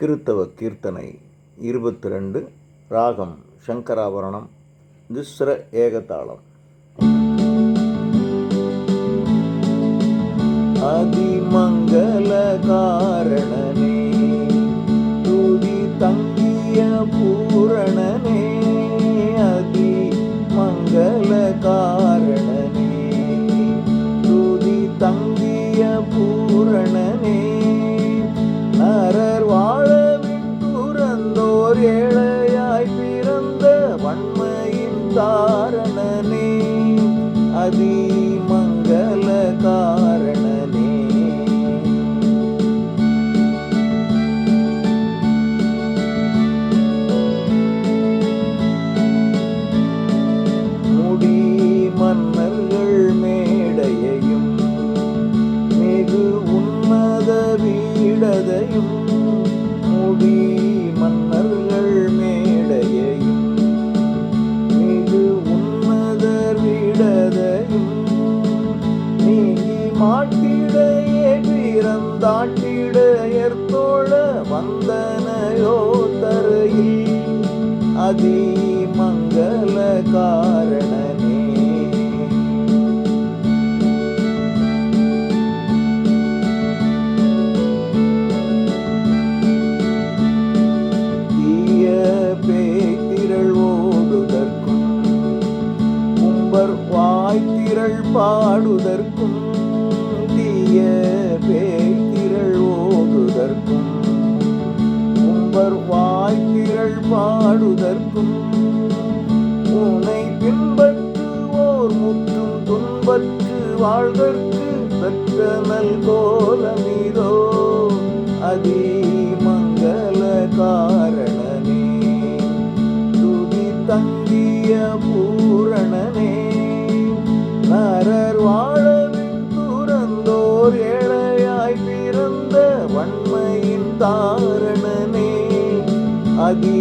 கிறித்தவ கீர்த்தனை 22. ராகம் சங்கராபரணம். திஸ்ர ஏகதாளம். அதிமங்கல காரணனே, துதி தங்கிய பூரணனே, அதிமங்கல காரணனே, துதி தங்கிய பூரணனே, நரர் வாழவின் துறந்தோர் ஏழையாய் பிறந்த வன்மையின் தாரணனே, அதிமங்கல காரணனே. முடி மன்னர்கள் மேடையையும் மிகு உன்னத வீடதையும், முடி மன்னர்கள் மேடையையும் மிகு உன்னத வீடதையும், நீங்கி மாட்டிடையே பிறந்தாட்டிடையர்த்தோழ வந்தனையோ தரையில், அதிமங்கல காரணனே. தீய பேய்த்திரள் ஓடுதற்கும் கும்பர் வாய்த்திரள் பாடுதற்கும், தீய பேய்த்திரள் ஓடுதற்கும் கும்பர் வாய்த்திரள் பாடுதற்கும், உனை பின்பற்றுவோர் முற்றும் துன்பற்று வாழ்தற்கு பெற்ற நல் கோலமிதோ, அதிமங்கல காரணனே, துதி தங்கிய பூரணனே, நரர் வாழவின் துறந்தோர் ஏழையாய் பிறந்த வன்மையின் தாரணனே, அதி